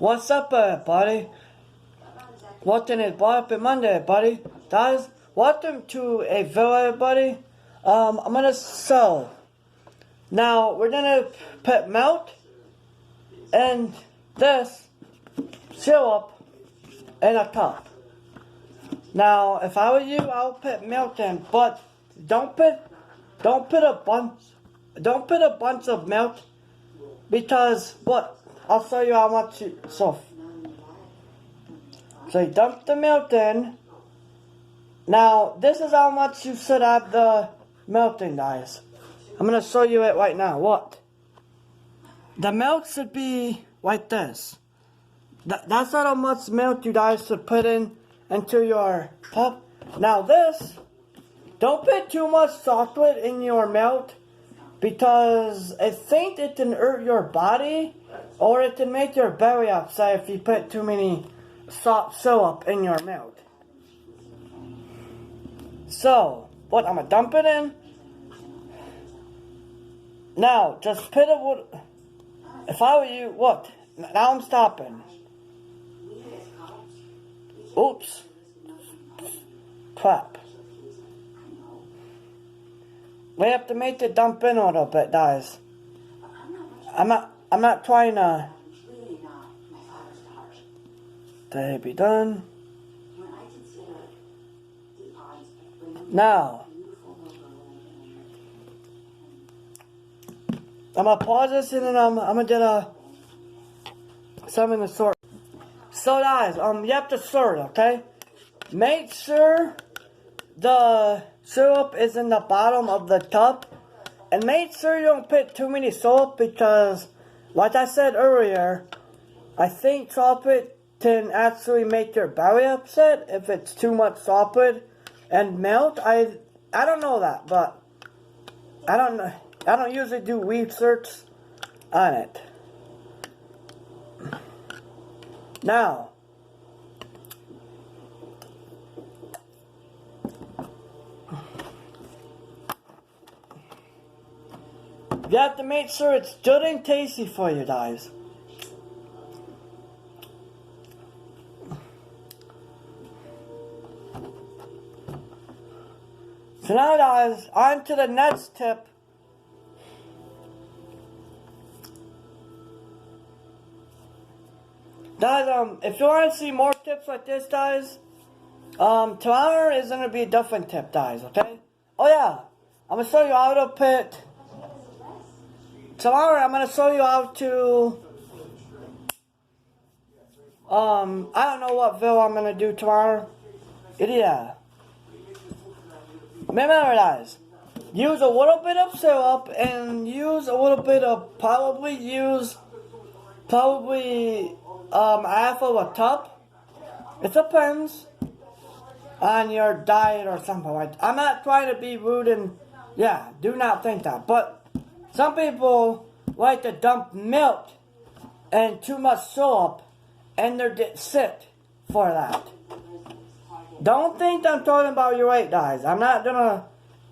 What's up, buddy? Welcome to Bar Up Monday, buddy. Guys, welcome to a video, everybody. I'm gonna sew. Now, we're gonna put milk and this syrup in a cup. Now, if I were you, I'll put milk in, but don't put a bunch of milk, because what? I'll show you how much so you dump the milk in. Now, this is how much you should have the milk in, guys. I'm going to show you it right now. What? The milk should be like this. That's not how much milk you guys should put into your cup. Now this, don't put too much chocolate in your milk, because I think it can hurt your body, or it can make your belly upset if you put too many syrup in your milk. So, what, I'm going to dump it in. Now, just put it, if I were you, what? Now I'm stopping. Oops. Crap. We have to make it dump in a little bit, guys. I'm not trying to. They be done. Now, I'm gonna pause this and then I'm gonna get something to sort. So guys, you have to sort, okay? Make sure the syrup is in the bottom of the cup, and make sure you don't put too many syrup, because like I said earlier, I think chocolate can actually make your belly upset if it's too much chocolate and milk. I don't know that, but I don't usually do research on it. Now, you have to make sure it's good and tasty for you guys. So now guys, on to the next tip. Guys, if you want to see more tips like this, guys, tomorrow is going to be a different tip, guys, okay? Oh yeah, I'm going to show you how to put. Tomorrow I'm going to show you how to, I don't know what video I'm going to do tomorrow. Yeah. Remember guys, use a little bit of syrup and use a little bit of, probably half of a cup. It depends on your diet or something like that. I'm not trying to be rude and, yeah, do not think that. But some people like to dump milk and too much syrup, and they get sick for that. Don't think I'm talking about your weight, guys. I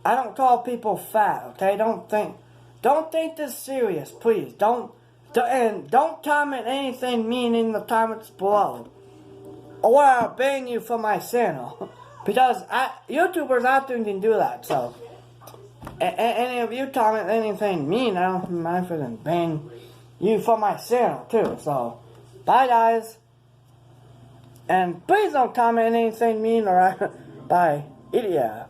don't call people fat, okay? Don't think this serious, please. Don't comment anything mean in the comments below, or I'll ban you from my channel. Because YouTubers often can do that, so. Any of you comment anything mean, I don't mind for them ban you from my channel too. So, bye guys. And please don't comment anything mean, or bye. Yeah.